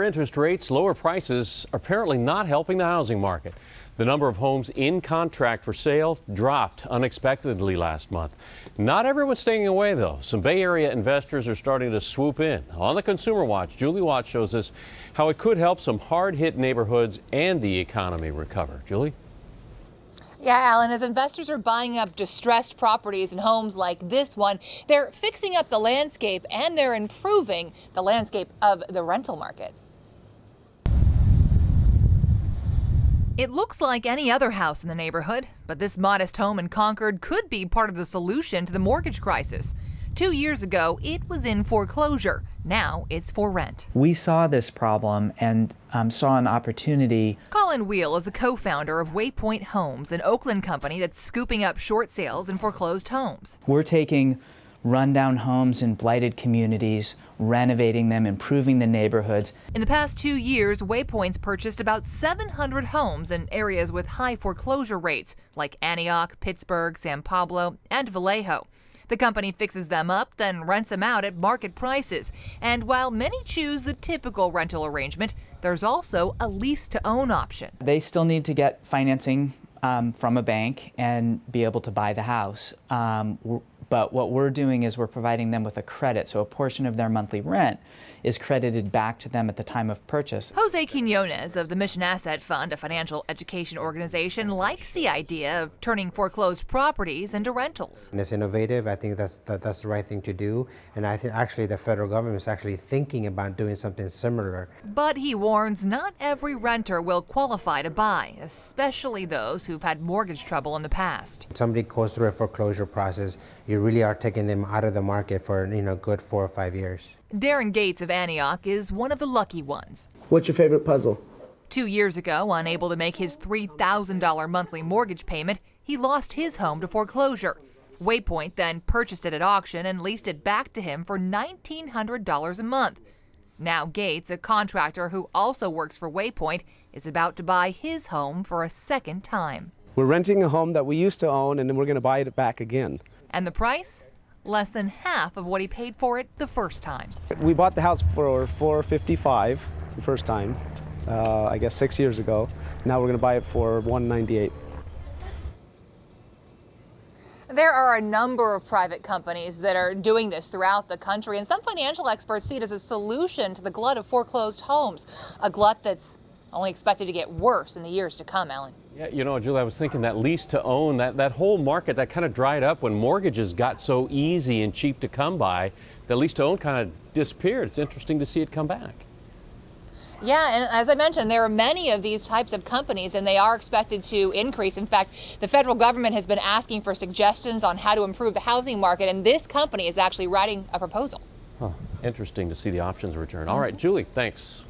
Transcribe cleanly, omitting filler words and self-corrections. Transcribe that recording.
Interest rates, lower prices are apparently not helping the housing market. The number of homes in contract for sale dropped unexpectedly last month. Not everyone's staying away, though. Some Bay Area investors are starting to swoop in. On the Consumer Watch, Julie Watts shows us how it could help some hard-hit neighborhoods and the economy recover. Julie? Yeah, Alan, as investors are buying up distressed properties and homes like this one, they're fixing up the landscape and they're improving the landscape of the rental market. It looks like any other house in the neighborhood, but this modest home in Concord could be part of the solution to the mortgage crisis. 2 years ago, it was in foreclosure. Now it's for rent. We saw this problem and saw an opportunity. Colin Wheel is the co-founder of Wavepoint Homes, an Oakland company that's scooping up short sales and foreclosed homes. We're taking rundown homes in blighted communities, renovating them, improving the neighborhoods. In the past 2 years, Waypoint's purchased about 700 homes in areas with high foreclosure rates, like Antioch, Pittsburgh, San Pablo, and Vallejo. The company fixes them up, then rents them out at market prices. And while many choose the typical rental arrangement, there's also a lease-to-own option. They still need to get financing from a bank and be able to buy the house. But what we're doing is we're providing them with a credit, so a portion of their monthly rent is credited back to them at the time of purchase. Jose Quinones of the Mission Asset Fund, a financial education organization, likes the idea of turning foreclosed properties into rentals. And it's innovative. I think that's the right thing to do. And I think actually the federal government is actually thinking about doing something similar. But he warns not every renter will qualify to buy, especially those who've had mortgage trouble in the past. Somebody goes through a foreclosure process, you really are taking them out of the market for good 4 or 5 years. Darren Gates of Antioch is one of the lucky ones. What's your favorite puzzle? 2 years ago, unable to make his $3,000 monthly mortgage payment, he lost his home to foreclosure. Waypoint then purchased it at auction and leased it back to him for $1,900 a month. Now Gates, a contractor who also works for Waypoint, is about to buy his home for a second time. We're renting a home that we used to own, and then we're going to buy it back again. And the price? Less than half of what he paid for it the first time. We bought the house for $455 the first time, I guess 6 years ago. Now we're going to buy it for $198. There are a number of private companies that are doing this throughout the country, and some financial experts see it as a solution to the glut of foreclosed homes, a glut that's only expected to get worse in the years to come, Alan. Yeah, you know, Julie, I was thinking that lease to own, that whole market, that kind of dried up when mortgages got so easy and cheap to come by. The lease to own kind of disappeared. It's interesting to see it come back. Yeah, and as I mentioned, there are many of these types of companies, and they are expected to increase. In fact, the federal government has been asking for suggestions on how to improve the housing market, and this company is actually writing a proposal. Huh. Interesting to see the options return. All right, Julie, thanks.